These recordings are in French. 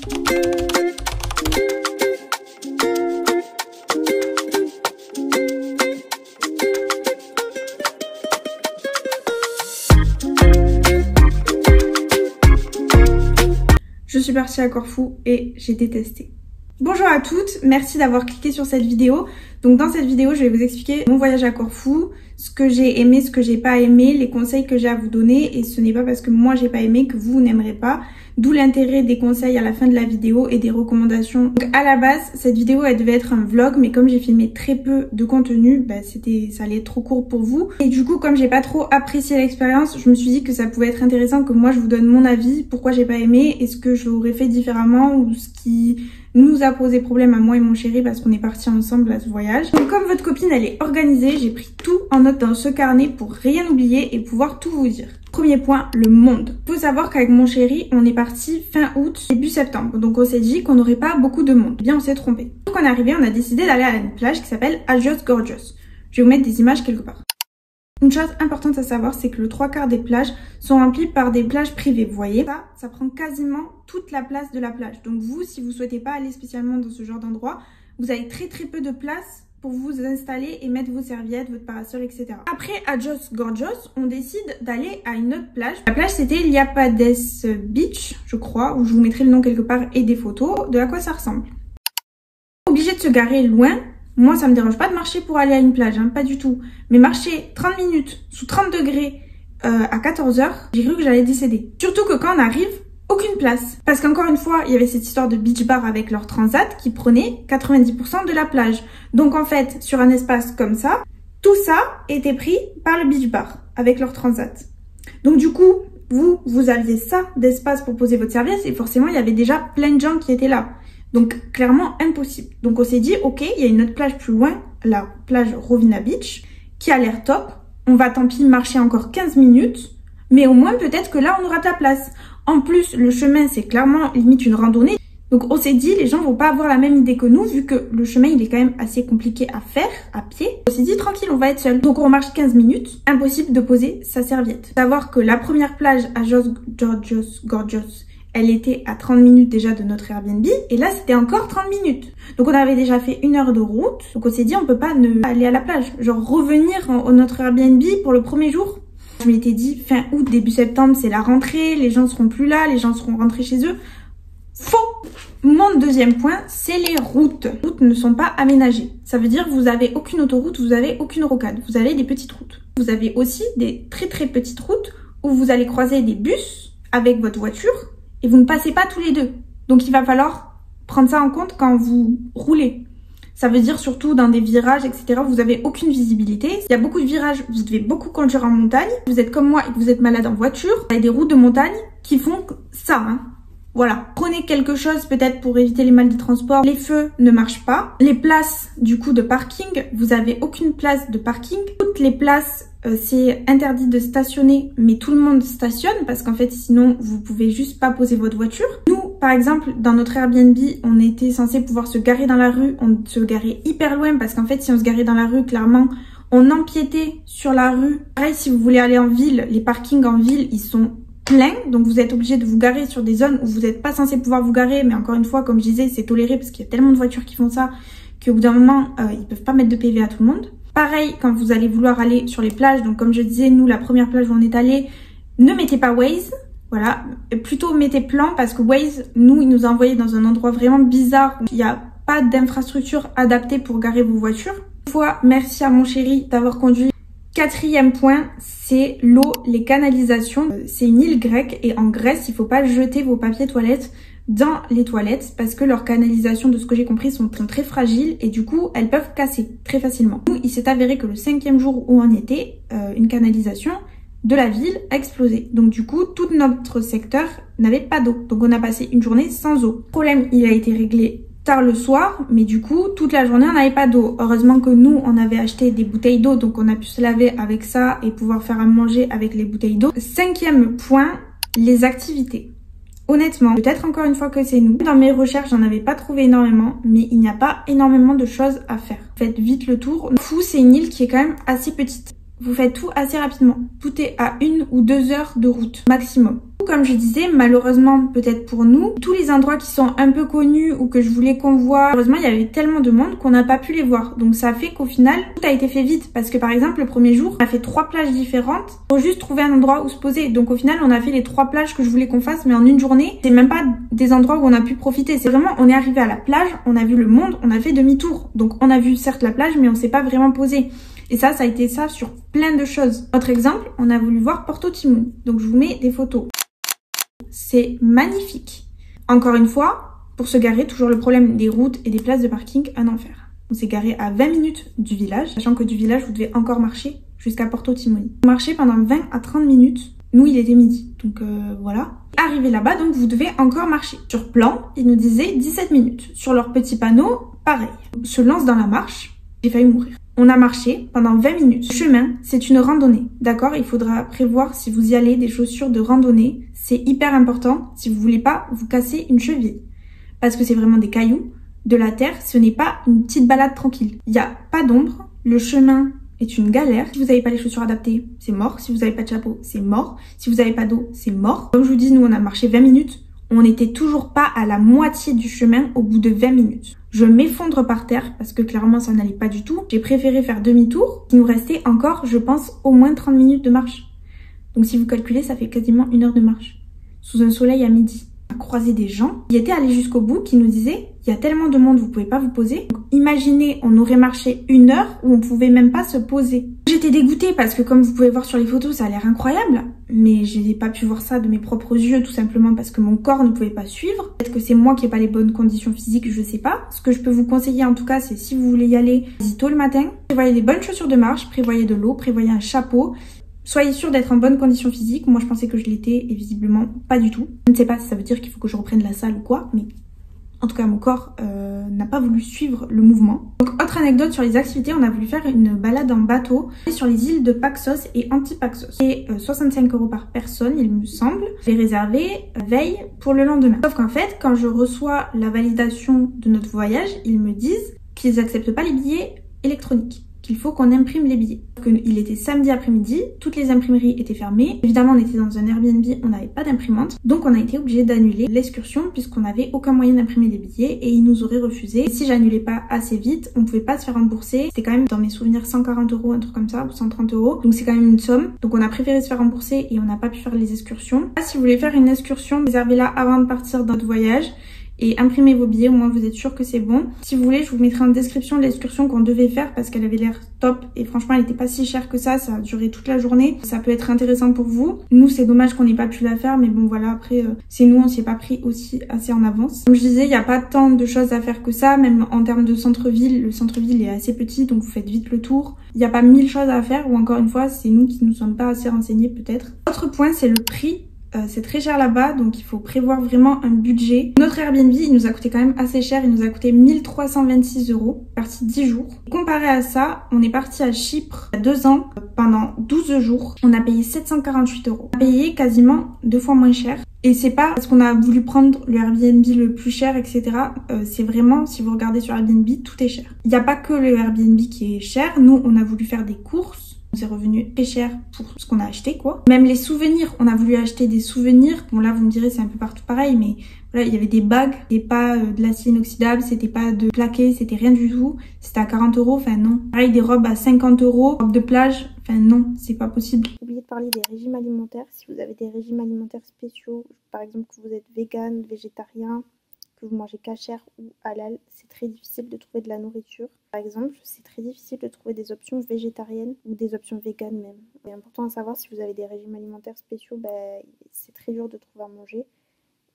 Je suis partie à Corfou et j'ai détesté. Bonjour à toutes, merci d'avoir cliqué sur cette vidéo. Donc dans cette vidéo, je vais vous expliquer mon voyage à Corfou, ce que j'ai aimé, ce que j'ai pas aimé, les conseils que j'ai à vous donner. Et ce n'est pas parce que moi j'ai pas aimé que vous n'aimerez pas. D'où l'intérêt des conseils à la fin de la vidéo et des recommandations. Donc à la base, cette vidéo elle devait être un vlog, mais comme j'ai filmé très peu de contenu, ça allait être trop court pour vous. Et du coup, comme j'ai pas trop apprécié l'expérience, je me suis dit que ça pouvait être intéressant que moi je vous donne mon avis, pourquoi j'ai pas aimé, et ce que j'aurais fait différemment ou ce qui nous a posé problème à moi et mon chéri parce qu'on est partis ensemble à ce voyage. Donc comme votre copine elle est organisée, j'ai pris tout en note dans ce carnet pour rien oublier et pouvoir tout vous dire. Premier point, le monde. Faut savoir qu'avec mon chéri, on est parti fin août, début septembre. Donc on s'est dit qu'on n'aurait pas beaucoup de monde. Eh bien on s'est trompé. Donc on est arrivé, on a décidé d'aller à une plage qui s'appelle Agios Gorgios. Je vais vous mettre des images quelque part. Une chose importante à savoir, c'est que le 3/4 des plages sont remplies par des plages privées. Vous voyez, ça prend quasiment toute la place de la plage. Donc vous, si vous souhaitez pas aller spécialement dans ce genre d'endroit, vous avez très peu de place pour vous installer et mettre vos serviettes, votre parasol, etc. Après Agios Gorgios, on décide d'aller à une autre plage. La plage, c'était Liapades Beach, je crois, où je vous mettrai le nom quelque part et des photos de à quoi ça ressemble. Obligé de se garer loin. Moi, ça me dérange pas de marcher pour aller à une plage, pas du tout. Mais marcher 30 minutes sous 30 degrés à 14 h, j'ai cru que j'allais décéder. Surtout que quand on arrive, aucune place. Parce qu'encore une fois, il y avait cette histoire de beach bar avec leur transat qui prenait 90% de la plage. Donc en fait, sur un espace comme ça, tout ça était pris par le beach bar avec leur transat. Donc du coup, vous aviez ça d'espace pour poser votre serviette et forcément, il y avait déjà plein de gens qui étaient là. Donc clairement impossible. Donc on s'est dit, ok, il y a une autre plage plus loin, la plage Rovina Beach, qui a l'air top. On va tant pis marcher encore 15 minutes, mais au moins peut-être que là on aura de la place. En plus, le chemin c'est clairement limite une randonnée. Donc on s'est dit, les gens vont pas avoir la même idée que nous, vu que le chemin il est quand même assez compliqué à faire à pied. On s'est dit, tranquille, on va être seul. Donc on marche 15 minutes, impossible de poser sa serviette. Savoir que la première plage à Agios Gorgios, elle était à 30 minutes déjà de notre Airbnb. Et là, c'était encore 30 minutes. Donc, on avait déjà fait 1 heure de route. Donc, on s'est dit, on peut pas aller à la plage. Genre, revenir en notre Airbnb pour le premier jour. Je m'étais dit, fin août, début septembre, c'est la rentrée. Les gens seront plus là. Les gens seront rentrés chez eux. Faux! Mon deuxième point, c'est les routes. Les routes ne sont pas aménagées. Ça veut dire, vous avez aucune autoroute, vous avez aucune rocade. Vous avez des petites routes. Vous avez aussi des très petites routes où vous allez croiser des bus avec votre voiture. Et vous ne passez pas tous les deux. Donc il va falloir prendre ça en compte quand vous roulez. Ça veut dire surtout dans des virages, etc. Vous n'avez aucune visibilité. Il y a beaucoup de virages, vous devez beaucoup conduire en montagne. Vous êtes comme moi et que vous êtes malade en voiture. Il y a des routes de montagne qui font ça. Voilà. Prenez quelque chose peut-être pour éviter les mal des transports. Les feux ne marchent pas. Les places du coup de parking, vous n'avez aucune place de parking. Toutes les places, c'est interdit de stationner, mais tout le monde stationne parce qu'en fait sinon vous pouvez juste pas poser votre voiture. Nous par exemple dans notre Airbnb on était censé pouvoir se garer dans la rue, on se garait hyper loin parce qu'en fait si on se garait dans la rue clairement on empiétait sur la rue. Pareil si vous voulez aller en ville, les parkings en ville ils sont pleins, donc vous êtes obligé de vous garer sur des zones où vous n'êtes pas censé pouvoir vous garer, mais encore une fois comme je disais c'est toléré parce qu'il y a tellement de voitures qui font ça qu'au bout d'un moment ils peuvent pas mettre de PV à tout le monde. Pareil, quand vous allez vouloir aller sur les plages, donc comme je disais, nous, la première plage où on est allé, ne mettez pas Waze, voilà, plutôt mettez plan parce que Waze, nous, il nous a envoyé dans un endroit vraiment bizarre où il n'y a pas d'infrastructure adaptée pour garer vos voitures. Une fois, merci à mon chéri d'avoir conduit. Quatrième point, c'est l'eau, les canalisations. C'est une île grecque et en Grèce, il faut pas jeter vos papiers toilettes dans les toilettes parce que leurs canalisations, de ce que j'ai compris, sont très fragiles et du coup, elles peuvent casser très facilement. Nous, il s'est avéré que le 5e jour où on était, une canalisation de la ville a explosé. Donc du coup, tout notre secteur n'avait pas d'eau. Donc on a passé une journée sans eau. Le problème, il a été réglé tard le soir, mais du coup, toute la journée, on n'avait pas d'eau. Heureusement que nous, on avait acheté des bouteilles d'eau, donc on a pu se laver avec ça et pouvoir faire à manger avec les bouteilles d'eau. 5e point, les activités. Honnêtement, peut-être encore une fois que c'est nous. Dans mes recherches, j'en avais pas trouvé énormément, mais il n'y a pas énormément de choses à faire. Faites vite le tour. Fou, c'est une île qui est quand même assez petite. Vous faites tout assez rapidement. Tout est à 1 ou 2 heures de route maximum. Comme je disais, malheureusement peut-être pour nous, tous les endroits qui sont un peu connus ou que je voulais qu'on voit, malheureusement il y avait tellement de monde qu'on n'a pas pu les voir. Donc ça fait qu'au final, tout a été fait vite parce que par exemple le premier jour, on a fait 3 plages différentes pour juste trouver un endroit où se poser. Donc au final, on a fait les 3 plages que je voulais qu'on fasse mais en une journée. C'est même pas des endroits où on a pu profiter. C'est vraiment, on est arrivé à la plage, on a vu le monde, on a fait demi-tour. Donc on a vu certes la plage mais on s'est pas vraiment posé. Et ça a été ça sur plein de choses. Autre exemple, on a voulu voir Porto Timoni. Donc je vous mets des photos. C'est magnifique. Encore une fois, pour se garer, toujours le problème des routes et des places de parking, un enfer. On s'est garé à 20 minutes du village, sachant que du village, vous devez encore marcher jusqu'à Porto Timoni. On marchait pendant 20 à 30 minutes. Nous, il était midi, donc voilà. Arrivé là-bas, donc vous devez encore marcher. Sur plan, ils nous disaient 17 minutes. Sur leur petit panneau, pareil. On se lance dans la marche, j'ai failli mourir. On a marché pendant 20 minutes. Le chemin, c'est une randonnée, d'accord? Il faudra prévoir, si vous y allez, des chaussures de randonnée. C'est hyper important si vous voulez pas vous casser une cheville. Parce que c'est vraiment des cailloux, de la terre, ce n'est pas une petite balade tranquille. Il n'y a pas d'ombre, le chemin est une galère. Si vous n'avez pas les chaussures adaptées, c'est mort. Si vous n'avez pas de chapeau, c'est mort. Si vous n'avez pas d'eau, c'est mort. Comme je vous dis, nous on a marché 20 minutes. On n'était toujours pas à la moitié du chemin au bout de 20 minutes. Je m'effondre par terre parce que clairement ça n'allait pas du tout. J'ai préféré faire demi-tour. Il nous restait encore, je pense, au moins 30 minutes de marche. Donc si vous calculez, ça fait quasiment 1 heure de marche. Sous un soleil à midi. On a croisé des gens qui étaient allés jusqu'au bout, qui nous disaient « Il y a tellement de monde, vous pouvez pas vous poser. » Donc, imaginez, on aurait marché 1 heure où on pouvait même pas se poser. J'étais dégoûtée parce que comme vous pouvez voir sur les photos, ça a l'air incroyable. Mais je n'ai pas pu voir ça de mes propres yeux, tout simplement parce que mon corps ne pouvait pas suivre. Peut-être que c'est moi qui n'ai pas les bonnes conditions physiques, je sais pas. Ce que je peux vous conseiller en tout cas, c'est si vous voulez y aller, allez-y tôt le matin. Prévoyez les bonnes chaussures de marche, prévoyez de l'eau, prévoyez un chapeau. Soyez sûr d'être en bonne condition physique. Moi, je pensais que je l'étais et visiblement pas du tout. Je ne sais pas si ça veut dire qu'il faut que je reprenne la salle ou quoi, mais en tout cas, mon corps n'a pas voulu suivre le mouvement. Donc, autre anecdote sur les activités, on a voulu faire une balade en bateau sur les îles de Paxos et Antipaxos. C'est 65 € par personne, il me semble. J'ai réservé veille pour le lendemain. Sauf qu'en fait, quand je reçois la validation de notre voyage, ils me disent qu'ils n'acceptent pas les billets électroniques. Qu'il faut qu'on imprime les billets. Il était samedi après-midi, toutes les imprimeries étaient fermées. Évidemment, on était dans un Airbnb, on n'avait pas d'imprimante. Donc on a été obligé d'annuler l'excursion puisqu'on n'avait aucun moyen d'imprimer les billets et ils nous auraient refusé. Et si j'annulais pas assez vite, on pouvait pas se faire rembourser. C'était quand même, dans mes souvenirs, 140 €, un truc comme ça, ou 130 €. Donc c'est quand même une somme. Donc on a préféré se faire rembourser et on n'a pas pu faire les excursions. Si vous voulez faire une excursion, réservez-la avant de partir dans votre voyage. Et imprimez vos billets, au moins vous êtes sûr que c'est bon. Si vous voulez, je vous mettrai en description l'excursion qu'on devait faire parce qu'elle avait l'air top. Et franchement, elle n'était pas si chère que ça a duré toute la journée. Ça peut être intéressant pour vous. Nous, c'est dommage qu'on n'ait pas pu la faire, mais bon voilà, après, c'est nous, on s'y est pas pris aussi assez en avance. Comme je disais, il n'y a pas tant de choses à faire que ça, même en termes de centre-ville. Le centre-ville est assez petit, donc vous faites vite le tour. Il n'y a pas 1000 choses à faire, ou encore une fois, c'est nous qui ne nous sommes pas assez renseignés peut-être. Autre point, c'est le prix. C'est très cher là-bas, donc il faut prévoir vraiment un budget. Notre Airbnb, il nous a coûté quand même assez cher. Il nous a coûté 1326 €, parti 10 jours. Comparé à ça, on est parti à Chypre il y a 2 ans, pendant 12 jours. On a payé 748 €. On a payé quasiment 2 fois moins cher. Et c'est pas parce qu'on a voulu prendre le Airbnb le plus cher, etc. C'est vraiment, si vous regardez sur Airbnb, tout est cher. Il n'y a pas que le Airbnb qui est cher. Nous, on a voulu faire des courses. C'est revenu très cher pour ce qu'on a acheté, quoi. Même les souvenirs, on a voulu acheter des souvenirs. Bon là, vous me direz, c'est un peu partout pareil, mais voilà, il y avait des bagues, c'était pas de l'acier inoxydable, c'était pas de plaqué, c'était rien du tout. C'était à 40 €, enfin non. Pareil, des robes à 50 €, robes de plage, enfin non, c'est pas possible. J'ai oublié de parler des régimes alimentaires. Si vous avez des régimes alimentaires spéciaux, par exemple que vous êtes vegan, végétarien, que vous mangez cachère ou halal, c'est très difficile de trouver de la nourriture. Par exemple, c'est très difficile de trouver des options végétariennes ou des options véganes même. C'est important à savoir, si vous avez des régimes alimentaires spéciaux, c'est très dur de trouver à manger.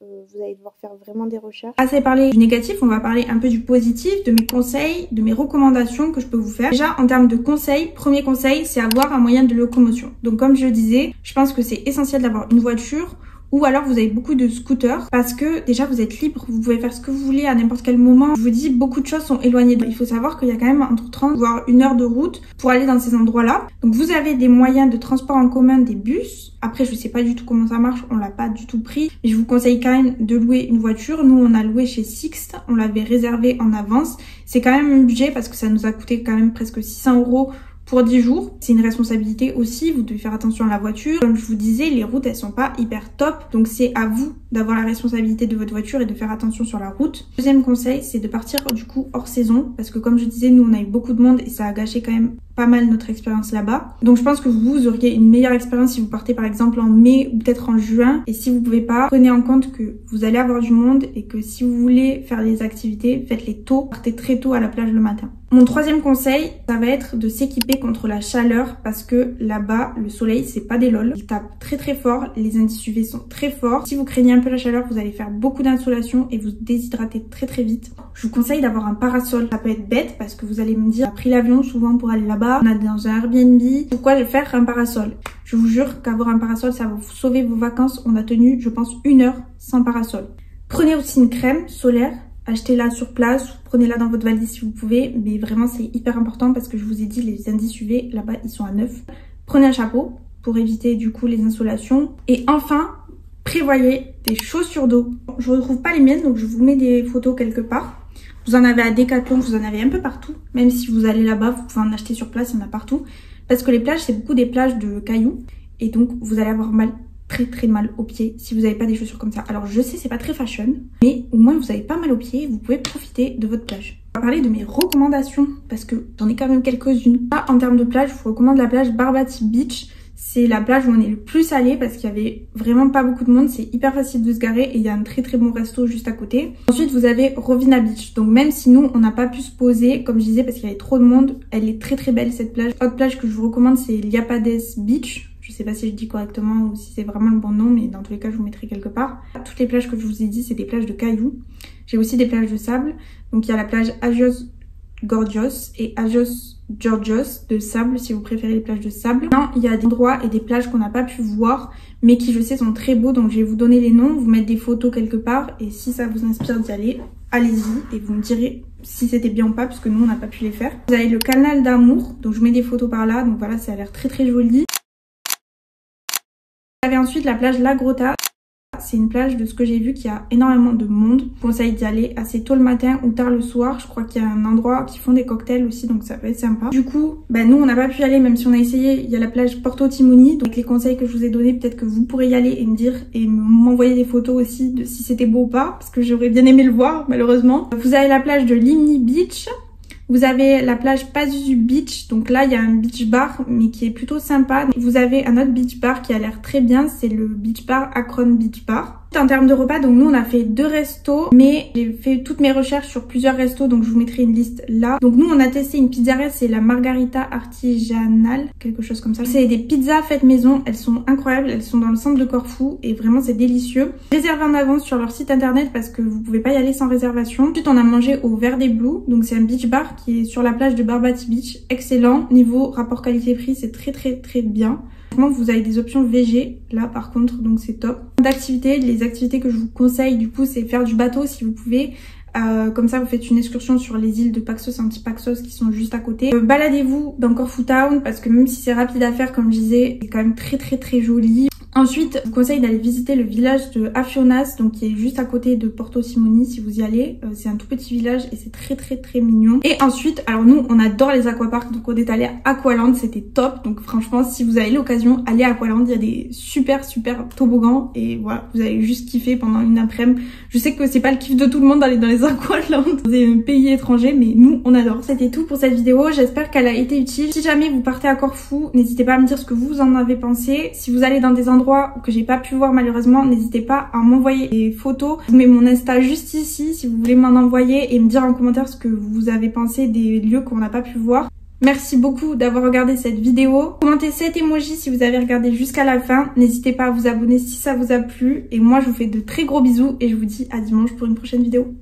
Vous allez devoir faire vraiment des recherches. Assez parlé du négatif, on va parler un peu du positif, de mes conseils, de mes recommandations que je peux vous faire. Déjà, en termes de conseils, premier conseil, c'est avoir un moyen de locomotion. Donc comme je le disais, je pense que c'est essentiel d'avoir une voiture. Ou alors vous avez beaucoup de scooters parce que déjà vous êtes libre, vous pouvez faire ce que vous voulez à n'importe quel moment. Je vous dis, beaucoup de choses sont éloignées. Il faut savoir qu'il y a quand même entre 30 voire 1 heure de route pour aller dans ces endroits-là. Donc vous avez des moyens de transport en commun, des bus. Après je sais pas du tout comment ça marche, on l'a pas du tout pris. Mais je vous conseille quand même de louer une voiture. Nous on a loué chez Sixt, on l'avait réservé en avance. C'est quand même un budget parce que ça nous a coûté quand même presque 600 € pour 10 jours. C'est une responsabilité aussi, vous devez faire attention à la voiture. Comme je vous disais, les routes elles sont pas hyper top, donc c'est à vous d'avoir la responsabilité de votre voiture et de faire attention sur la route. Deuxième conseil, c'est de partir du coup hors saison, parce que comme je disais, nous on a eu beaucoup de monde et ça a gâché quand même pas mal notre expérience là-bas. Donc je pense que vous auriez une meilleure expérience si vous partez par exemple en mai ou peut-être en juin. Et si vous pouvez pas, prenez en compte que vous allez avoir du monde et que si vous voulez faire des activités, faites-les tôt, partez très tôt à la plage le matin. Mon troisième conseil, ça va être de s'équiper contre la chaleur parce que là-bas, le soleil, c'est pas des lol. Il tape très très fort, les indices UV sont très forts. Si vous craignez un peu la chaleur, vous allez faire beaucoup d'insolation et vous déshydratez très très vite. Je vous conseille d'avoir un parasol. Ça peut être bête parce que vous allez me dire, on a pris l'avion souvent pour aller là-bas, on est dans un Airbnb, pourquoi faire un parasol? Je vous jure qu'avoir un parasol, ça va vous sauver vos vacances. On a tenu, je pense, 1 heure sans parasol. Prenez aussi une crème solaire. Achetez-la sur place ou prenez-la dans votre valise si vous pouvez. Mais vraiment, c'est hyper important parce que je vous ai dit, les indices UV, là-bas, ils sont à 9. Prenez un chapeau pour éviter du coup les insolations. Et enfin, prévoyez des chaussures d'eau. Je ne retrouve pas les miennes, donc je vous mets des photos quelque part. Vous en avez à Decathlon, vous en avez un peu partout. Même si vous allez là-bas, vous pouvez en acheter sur place, il y en a partout. Parce que les plages, c'est beaucoup des plages de cailloux. Et donc, vous allez avoir mal, très très mal aux pieds si vous n'avez pas des chaussures comme ça. Alors je sais, c'est pas très fashion, mais au moins vous avez pas mal aux pieds et vous pouvez profiter de votre plage. On va parler de mes recommandations parce que j'en ai quand même quelques-unes. Là, en termes de plage, je vous recommande la plage Barbati Beach. C'est la plage où on est le plus allé parce qu'il y avait vraiment pas beaucoup de monde. C'est hyper facile de se garer et il y a un très très bon resto juste à côté. Ensuite, vous avez Rovina Beach. Donc même si nous, on n'a pas pu se poser, comme je disais, parce qu'il y avait trop de monde, elle est très très belle cette plage. Autre plage que je vous recommande, c'est Liapades Beach. Je sais pas si je dis correctement ou si c'est vraiment le bon nom, mais dans tous les cas, je vous mettrai quelque part. Toutes les plages que je vous ai dit, c'est des plages de cailloux. J'ai aussi des plages de sable. Donc il y a la plage Agios Gorgios et Agios Georgios de sable, si vous préférez les plages de sable. Non, il y a des endroits et des plages qu'on n'a pas pu voir, mais qui je sais sont très beaux. Donc je vais vous donner les noms, vous mettre des photos quelque part. Et si ça vous inspire d'y aller, allez-y et vous me direz si c'était bien ou pas, parce que nous on n'a pas pu les faire. Vous avez le canal d'Amour, donc je mets des photos par là. Donc voilà, ça a l'air très très joli. Vous avez ensuite la plage La Grotta. C'est une plage de ce que j'ai vu qui a énormément de monde. Je vous conseille d'y aller assez tôt le matin ou tard le soir. Je crois qu'il y a un endroit qui font des cocktails aussi, donc ça peut être sympa. Du coup, nous on n'a pas pu y aller, même si on a essayé. Il y a la plage Porto Timoni. Donc avec les conseils que je vous ai donnés, peut-être que vous pourrez y aller et me dire et m'envoyer des photos aussi de si c'était beau ou pas, parce que j'aurais bien aimé le voir malheureusement. Vous avez la plage de Limni Beach. Vous avez la plage Pazu Beach, donc là il y a un beach bar mais qui est plutôt sympa. Vous avez un autre beach bar qui a l'air très bien, c'est le beach bar Akron Beach Bar. En termes de repas, donc nous on a fait 2 restos, mais j'ai fait toutes mes recherches sur plusieurs restos, donc je vous mettrai une liste là. Donc nous on a testé une pizzeria, c'est la Margarita Artigianale, quelque chose comme ça. C'est des pizzas faites maison, elles sont incroyables, elles sont dans le centre de Corfou et vraiment c'est délicieux. Réservez en avance sur leur site internet parce que vous pouvez pas y aller sans réservation. Ensuite on a mangé au Verde Blue, donc c'est un beach bar qui est sur la plage de Barbati Beach, excellent. Niveau rapport qualité-prix, c'est très très très bien. Vous avez des options VG là par contre, donc c'est top. D'activités, les activités que je vous conseille du coup, c'est faire du bateau si vous pouvez. Comme ça vous faites une excursion sur les îles de Paxos, Antipaxos qui sont juste à côté. Baladez-vous dans Corfu Town parce que même si c'est rapide à faire comme je disais, c'est quand même très très très joli. Ensuite, je vous conseille d'aller visiter le village de Afionas, donc qui est juste à côté de Porto Simoni si vous y allez. C'est un tout petit village et c'est très très très mignon. Et ensuite, alors nous on adore les aquaparks, donc on est allé à Aqualand, c'était top. Donc franchement, si vous avez l'occasion, allez à Aqualand, il y a des super toboggans et voilà, vous allez juste kiffer pendant une après-midi. Je sais que c'est pas le kiff de tout le monde d'aller dans les Aqualand, c'est un pays étranger, mais nous on adore. C'était tout pour cette vidéo, j'espère qu'elle a été utile. Si jamais vous partez à Corfou, n'hésitez pas à me dire ce que vous en avez pensé. Si vous allez dans des endroits que j'ai pas pu voir malheureusement, n'hésitez pas à m'envoyer des photos. Je vous mets mon Insta juste ici si vous voulez m'en envoyer et me dire en commentaire ce que vous avez pensé des lieux qu'on n'a pas pu voir. Merci beaucoup d'avoir regardé cette vidéo. Commentez cet emoji si vous avez regardé jusqu'à la fin. N'hésitez pas à vous abonner si ça vous a plu. Et moi je vous fais de très gros bisous et je vous dis à dimanche pour une prochaine vidéo.